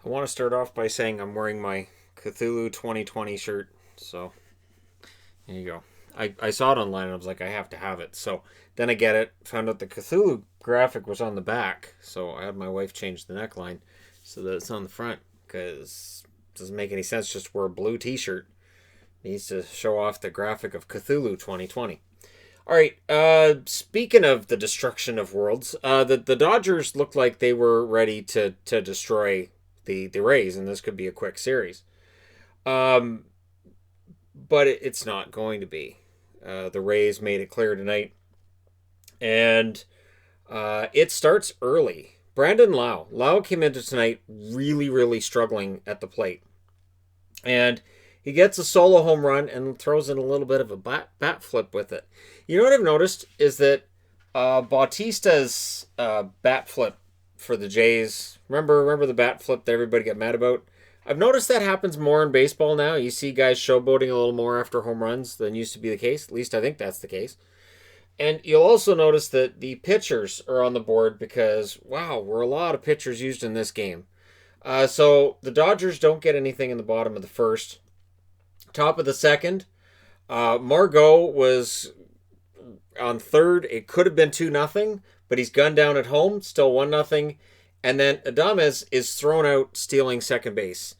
I want to start off by saying I'm wearing my Cthulhu 2020 shirt. So, here you go. I saw it online and I was like, I have to have it. So, then I get it. Found out the Cthulhu graphic was on the back. So, I had my wife change the neckline so that it's on the front because it doesn't make any sense just to wear a blue t shirt. Needs to show off the graphic of Cthulhu 2020. All right. Speaking of the destruction of worlds, the Dodgers looked like they were ready to destroy the Rays, and this could be a quick series. Um, but it's not going to be. The Rays made it clear tonight, and it starts early. Brandon Lau came into tonight really struggling at the plate, and he gets a solo home run and throws in a little bit of a bat flip with it. You know what I've noticed is that Bautista's bat flip for the Jays. Remember the bat flip that everybody got mad about? I've noticed that happens more in baseball now. You see guys showboating a little more after home runs than used to be the case. At least I think that's the case. And you'll also notice that the pitchers are on the board because, wow, were a lot of pitchers used in this game. So the Dodgers don't get anything in the bottom of the first. Top of the second, Margot was on third. It could have been 2-0, but he's gunned down at home, still 1-0. And then Adames is thrown out stealing second base.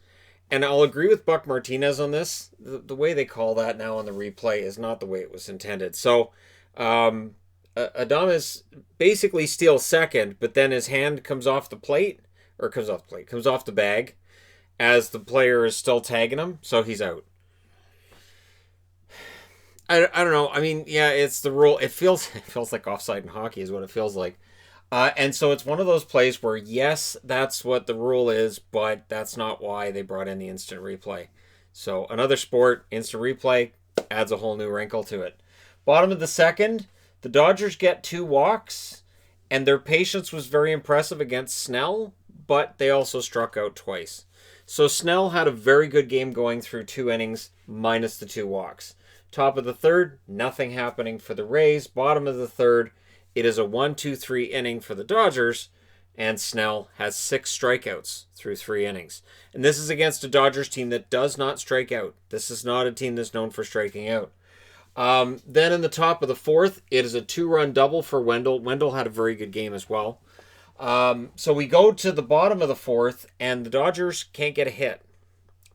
And I'll agree with Buck Martinez on this. The way they call that now on the replay is not the way it was intended. So Adames basically steals second, but then his hand comes off the plate, comes off the bag as the player is still tagging him, so he's out. I don't know. I mean, yeah, it's the rule. It feels like offside in hockey is what it feels like. And so it's one of those plays where, yes, that's what the rule is, but that's not why they brought in the instant replay. So another sport, instant replay, adds a whole new wrinkle to it. Bottom of the second, the Dodgers get 2 walks, and their patience was very impressive against Snell, but they also struck out twice. So Snell had a very good game going through 2 innings, minus the 2 walks. Top of the third, nothing happening for the Rays. Bottom of the third, it is a 1-2-3 inning for the Dodgers, and Snell has 6 strikeouts through 3 innings. And this is against a Dodgers team that does not strike out. This is not a team that's known for striking out. Then in the top of the fourth, it is a 2-run double for Wendell. Wendell had a very good game as well. So we go to the bottom of the fourth, and the Dodgers can't get a hit.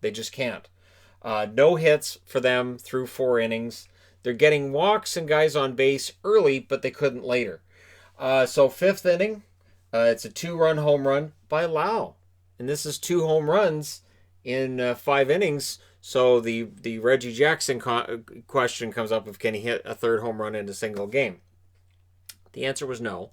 They just can't. No hits for them through 4 innings. They're getting walks and guys on base early, but they couldn't later. So 5th inning, it's a 2-run home run by Lau. And this is 2 home runs in 5 innings. So the Reggie Jackson question comes up of can he hit a 3rd home run in a single game? The answer was no.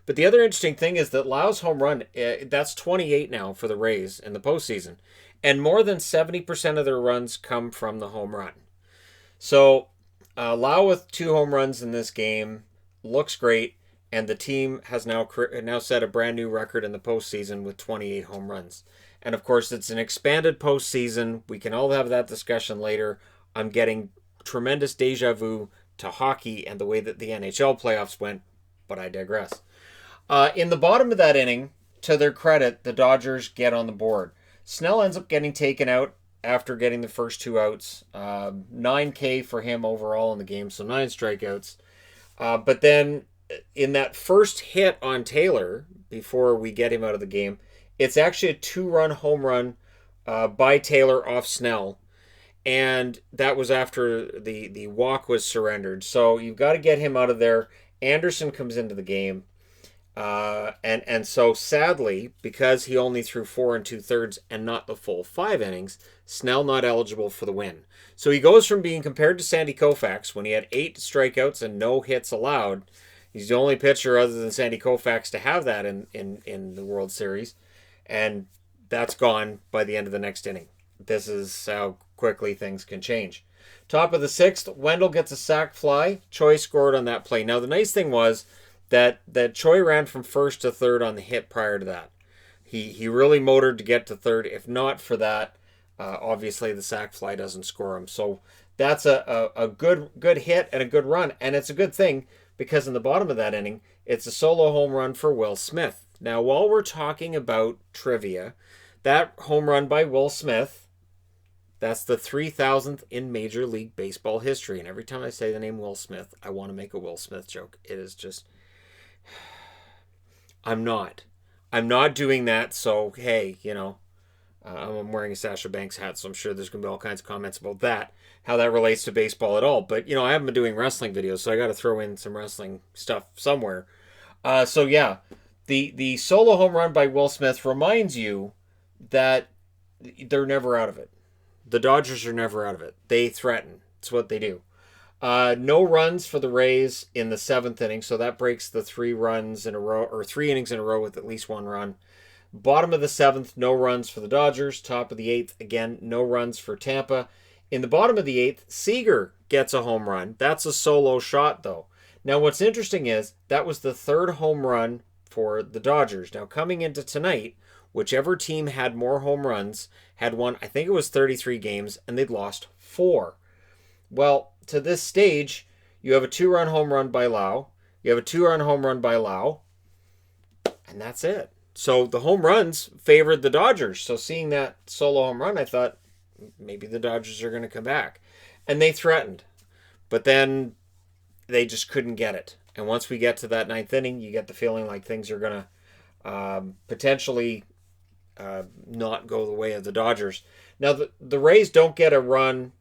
But the other interesting thing is that Lau's home run, that's 28 now for the Rays in the postseason. And more than 70% of their runs come from the home run. So Lau with 2 home runs in this game looks great, and the team has now set a brand new record in the postseason with 28 home runs. And of course, it's an expanded postseason. We can all have that discussion later. I'm getting tremendous deja vu to hockey and the way that the NHL playoffs went, but I digress. In the bottom of that inning, to their credit, the Dodgers get on the board. Snell ends up getting taken out after getting the first 2 outs. 9K for him overall in the game, so 9 strikeouts. But then in that first hit on Taylor, before we get him out of the game, it's actually a 2-run home run by Taylor off Snell. And that was after the walk was surrendered. So you've got to get him out of there. Anderson comes into the game. And so sadly, because he only threw 4 2/3 and not the full 5 innings, Snell not eligible for the win. So he goes from being compared to Sandy Koufax when he had 8 strikeouts and no hits allowed. He's the only pitcher other than Sandy Koufax to have that in the World Series. And that's gone by the end of the next inning. This is how quickly things can change. Top of the 6th, Wendell gets a sac fly. Choi scored on that play. Now the nice thing was that Choi ran from first to third on the hit prior to that. He really motored to get to third. If not for that, obviously the sac fly doesn't score him. So that's a good hit and a good run. And it's a good thing because in the bottom of that inning, it's a solo home run for Will Smith. Now, while we're talking about trivia, That home run by Will Smith, that's the 3,000th in Major League Baseball history. And every time I say the name Will Smith, I want to make a Will Smith joke. It is just, I'm not. I'm not doing that. So, hey, I'm wearing a Sasha Banks hat, so I'm sure there's going to be all kinds of comments about that, how that relates to baseball at all. But, I haven't been doing wrestling videos, so I got to throw in some wrestling stuff somewhere. So, yeah, the solo home run by Will Smith reminds you that they're never out of it. The Dodgers are never out of it. They threaten. It's what they do. No runs for the Rays in the seventh inning, so that breaks the 3 runs in a row, or 3 innings in a row with at least 1 run. Bottom of the seventh, no runs for the Dodgers. Top of the eighth, again, no runs for Tampa. In the bottom of the eighth, Seager gets a home run. That's a solo shot, though. Now, what's interesting is that was the 3rd home run for the Dodgers. Now, coming into tonight, whichever team had more home runs had won, I think it was 33 games, and they'd lost 4. Well, to this stage, you have a 2-run home run by Lau. You have a 2-run home run by Lau. And that's it. So the home runs favored the Dodgers. So seeing that solo home run, I thought maybe the Dodgers are going to come back. And they threatened. But then they just couldn't get it. And once we get to that 9th inning, you get the feeling like things are going to potentially not go the way of the Dodgers. Now, the Rays don't get a run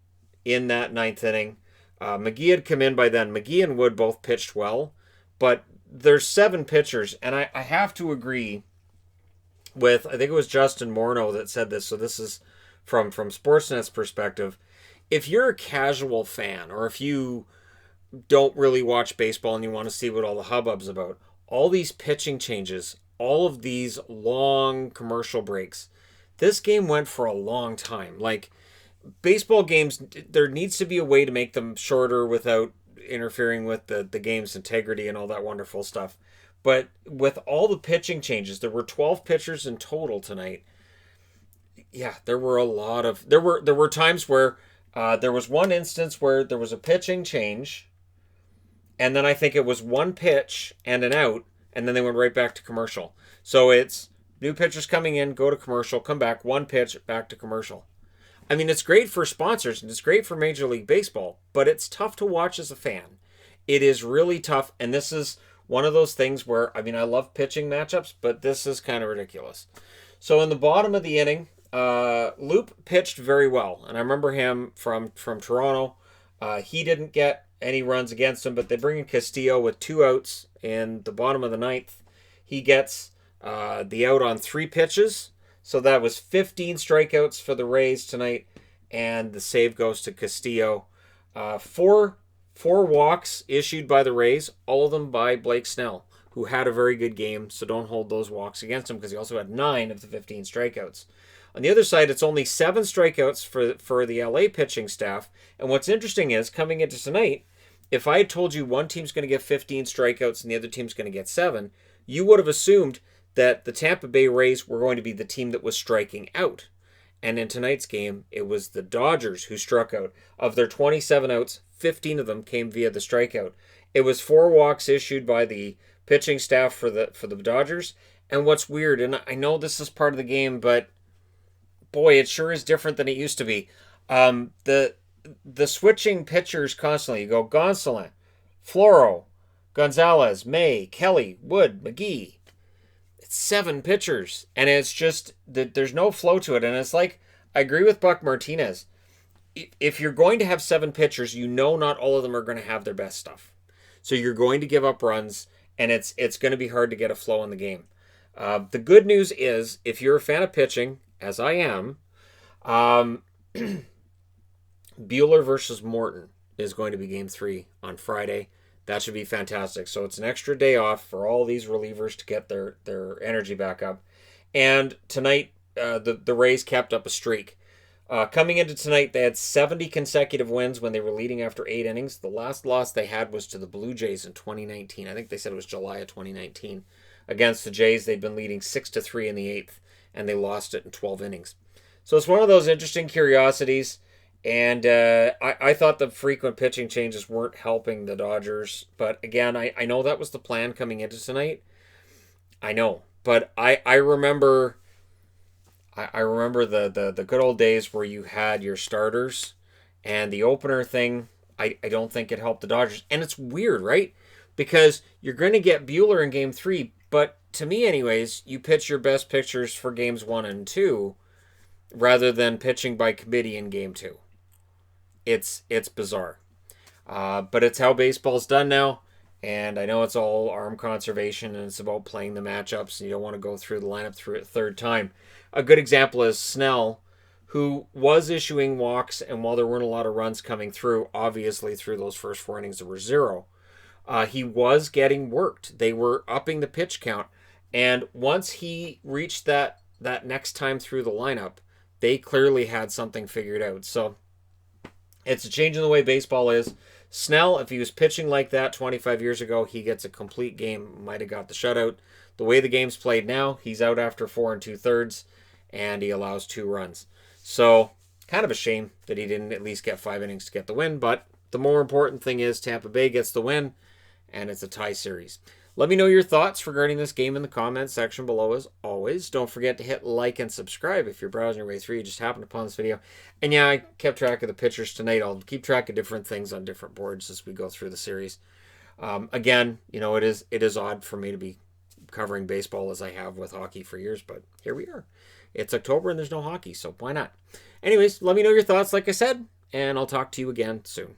in that 9th inning. McGee had come in by then. McGee and Wood both pitched well. But there's 7 pitchers. And I have to agree with, I think it was Justin Morneau that said this, so this is from Sportsnet's perspective. If you're a casual fan, or if you don't really watch baseball and you want to see what all the hubbub's about, all these pitching changes, all of these long commercial breaks, this game went for a long time. Like, baseball games, there needs to be a way to make them shorter without interfering with the game's integrity and all that wonderful stuff. But with all the pitching changes, there were 12 pitchers in total tonight. Yeah, there were a lot of... There were times where there was one instance where there was a pitching change, and then I think it was 1 pitch and an out, and then they went right back to commercial. So it's new pitchers coming in, go to commercial, come back, 1 pitch, back to commercial. I mean, it's great for sponsors, and it's great for Major League Baseball, but it's tough to watch as a fan. It is really tough, and this is one of those things where, I mean, I love pitching matchups, but this is kind of ridiculous. So in the bottom of the inning, Loop pitched very well, and I remember him from Toronto. He didn't get any runs against him, but they bring in Castillo with 2 outs in the bottom of the 9th. He gets the out on 3 pitches, so that was 15 strikeouts for the Rays tonight, and the save goes to Castillo. 4 walks issued by the Rays, all of them by Blake Snell, who had a very good game, so don't hold those walks against him because he also had 9 of the 15 strikeouts. On the other side, it's only 7 strikeouts for the LA pitching staff, and what's interesting is, coming into tonight, if I had told you one team's going to get 15 strikeouts and the other team's going to get 7, you would have assumed that the Tampa Bay Rays were going to be the team that was striking out. And in tonight's game, it was the Dodgers who struck out. Of their 27 outs, 15 of them came via the strikeout. It was 4 walks issued by the pitching staff for the Dodgers. And what's weird, and I know this is part of the game, but boy, it sure is different than it used to be. The switching pitchers constantly. You go Gonsolin, Floro, Gonzalez, May, Kelly, Wood, McGee. It's 7 pitchers, and it's just that there's no flow to it. And it's like, I agree with Buck Martinez. If you're going to have 7 pitchers, you know not all of them are going to have their best stuff. So you're going to give up runs, and it's going to be hard to get a flow in the game. The good news is, if you're a fan of pitching, as I am, Buehler versus Morton is going to be Game 3 on Friday. That should be fantastic. So it's an extra day off for all these relievers to get their energy back up. And tonight, the Rays kept up a streak. Coming into tonight, they had 70 consecutive wins when they were leading after 8 innings. The last loss they had was to the Blue Jays in 2019. I think they said it was July of 2019. Against the Jays, they'd been leading 6-3 in the 8th, and they lost it in 12 innings. So it's one of those interesting curiosities. And I thought the frequent pitching changes weren't helping the Dodgers. But again, I know that was the plan coming into tonight. I know. But I remember I remember the good old days where you had your starters, and the opener thing, I don't think it helped the Dodgers. And it's weird, right? Because you're going to get Bueller in game three, but to me, anyways, you pitch your best pitchers for games one and two rather than pitching by committee in game two. It's bizarre. But it's how baseball's done now. And I know it's all arm conservation and it's about playing the matchups and you don't want to go through the lineup through a third time. A good example is Snell, who was issuing walks, and while there weren't a lot of runs coming through, obviously through those first four innings there were zero. He was getting worked. They were upping the pitch count. And once he reached that next time through the lineup, they clearly had something figured out. So it's a change in the way baseball is. Snell, if he was pitching like that 25 years ago, he gets a complete game. Might have got the shutout. The way the game's played now, he's out after 4 2/3, and he allows 2 runs. So, kind of a shame that he didn't at least get 5 innings to get the win. But the more important thing is Tampa Bay gets the win, and it's a tie series. Let me know your thoughts regarding this game in the comments section below as always. Don't forget to hit like and subscribe if you're browsing your way through. You just happened upon this video. And yeah, I kept track of the pitchers tonight. I'll keep track of different things on different boards as we go through the series. Again, it is odd for me to be covering baseball as I have with hockey for years, but here we are. It's October and there's no hockey, so why not? Anyways, let me know your thoughts, like I said, and I'll talk to you again soon.